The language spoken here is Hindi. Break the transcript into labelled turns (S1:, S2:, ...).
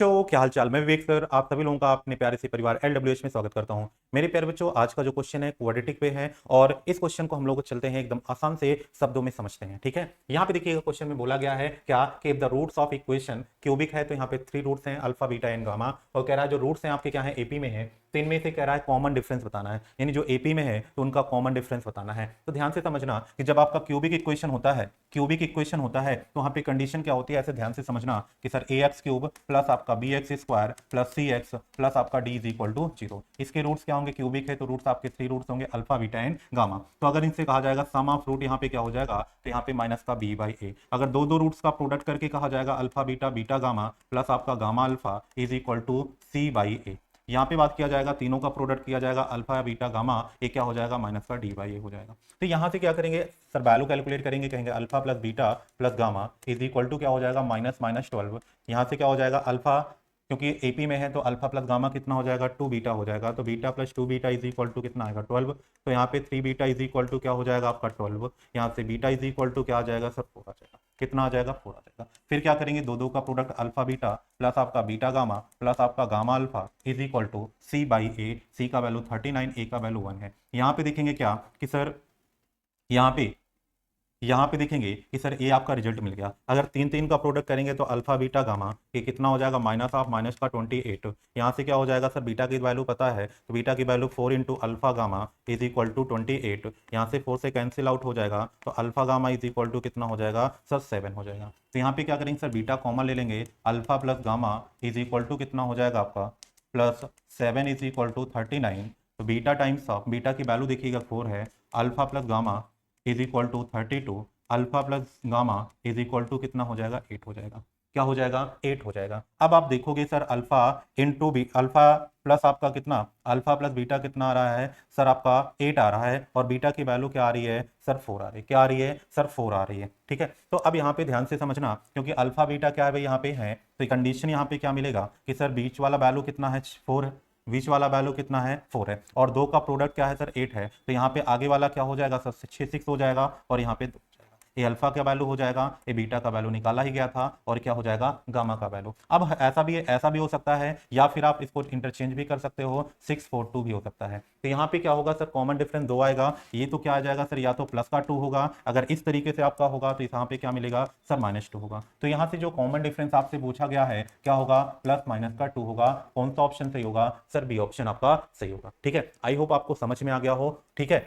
S1: तो क्या हाल चाल। मैं विवेक सर आप सभी लोगों का अपने प्यारे से परिवार LWH में स्वागत करता हूं। मेरे प्यारे बच्चों, आज का जो क्वेश्चन है क्वाड्रेटिक पे है और इस क्वेश्चन को हम लोग चलते हैं एकदम आसान से शब्दों में समझते हैं। ठीक है, यहाँ पे देखिएगा क्वेश्चन में बोला गया है क्या कि the roots of equation cubic है, तो यहाँ पे 3 रूट्स हैं अल्फा बीटा एंड गामा, और कह रहा है जो रूट्स हैं आपके क्या है एपी में है, तो इनमें से कह रहा है कॉमन डिफरेंस बताना है, यानी जो एपी में है तो उनका कॉमन डिफरेंस बताना है। तो ध्यान से समझना कि जब आपका क्यूबिक इक्वेशन होता है तो वहां पे कंडीशन क्या होती है, ऐसे ध्यान से समझना कि सर ए एक्स क्यूब प्लस आपका बी एक्स स्क्वायर प्लस सी एक्स प्लस आपका डी इज इक्वल टू 0। इसके रूट्स क्या होंगे, क्यूबिक है तो रूट्स आपके 3 रूट्स होंगे अल्फा बीटा एंड गामा। तो अगर इनसे कहा जाएगा सम ऑफ रूट यहाँ पे क्या हो जाएगा, तो यहाँ पे माइनस का बी बाई ए। अगर दो दो रूट्स का प्रोडक्ट करके कहा जाएगा alpha beta beta gamma plus आपका gamma alpha is equal to C by A. यहाँ पे बात किया जाएगा तीनों का प्रोडक्ट किया जाएगा अल्फा बीटा गामा, ये क्या हो जाएगा माइनस का डी बाई ए हो जाएगा। तो यहाँ से क्या करेंगे सर, वैल्यू कैलकुलेट करेंगे, कहेंगे alpha plus beta plus gamma is equal to क्या हो जाएगा माइनस माइनस 12। यहाँ से क्या हो जाएगा अल्फा, क्योंकि एपी में है तो अल्फा प्लस गामा कितना हो जाएगा 2 बीटा हो जाएगा, तो beta plus 2 beta is equal to कितना आएगा 12। तो यहाँ पे 3 बीटा इज इक्वल टू क्या हो जाएगा आपका 12, यहाँ से बीटा इज इक्वल टू क्या आ जाएगा सर 4 आ जाएगा। कितना आ जाएगा 4 आ जाएगा। फिर क्या करेंगे दो दो का प्रोडक्ट अल्फा बीटा प्लस आपका बीटा गामा प्लस आपका gamma alpha is equal to C by A. C का वैल्यू 39, ए का वैल्यू 1 है। यहाँ पे देखेंगे क्या कि सर यहाँ पे देखेंगे कि सर ये आपका रिजल्ट मिल गया। अगर तीन तीन का प्रोडक्ट करेंगे तो अल्फा बीटा गामा ये कितना हो जाएगा माइनस ऑफ माइनस का 28। यहाँ से क्या हो जाएगा सर, बीटा की वैल्यू पता है तो बीटा की value 4 into alpha gamma is equal to 28। यहाँ से 4 से कैंसिल आउट हो जाएगा तो alpha gamma is equal to कितना हो जाएगा सर 7 हो जाएगा। तो यहाँ पे क्या करेंगे सर, बीटा कॉमन ले लेंगे, alpha plus gamma is equal to कितना हो जाएगा आपका प्लस 7 इज इक्वल टू 39। तो बीटा टाइम्स ऑफ बीटा की वैल्यू देखिएगा 4 है, alpha plus gamma is equal to 32, alpha plus gamma is equal to कितना हो जाएगा 8 हो जाएगा। क्या हो जाएगा 8 हो जाएगा। अब आप देखोगे sir alpha into B alpha plus आपका कितना अल्फा प्लस बीटा कितना आ रहा है सर आपका 8 आ रहा है, और बीटा की वैल्यू क्या आ रही है सर 4 आ रही है। क्या आ रही है सर 4 आ रही है। ठीक है, तो अब यहाँ पे ध्यान से समझना, क्योंकि अल्फा बीटा क्या है भाई यहाँ पे है, तो कंडीशन यहाँ पे क्या मिलेगा कि सर बीच वाला वैल्यू कितना है 4 है, बीच वाला वैल्यू कितना है 4 है, और दो का प्रोडक्ट क्या है सर 8 है, तो यहाँ पे आगे वाला क्या हो जाएगा सर 6 हो जाएगा, और यहाँ पे 2 हो जाएगा। ये अल्फा का वैल्यू हो जाएगा, ये बीटा का वैल्यू निकाला ही गया था, और क्या हो जाएगा गामा का वैल्यू। अब ऐसा भी हो सकता है, या फिर आप इसको इंटरचेंज भी कर सकते हो, 642 भी हो सकता है। तो यहाँ पे क्या होगा सर, कॉमन डिफरेंस 2 आएगा, ये तो क्या आ जाएगा सर या तो प्लस का 2 होगा, अगर इस तरीके से आपका होगा तो यहाँ पे क्या मिलेगा सर -2 होगा। तो यहाँ से जो कॉमन डिफरेंस आपसे पूछा गया है क्या होगा प्लस माइनस का 2 होगा। कौन सा ऑप्शन सही होगा सर, बी ऑप्शन आपका सही होगा। ठीक है, आई होप आपको समझ में आ गया हो। ठीक है,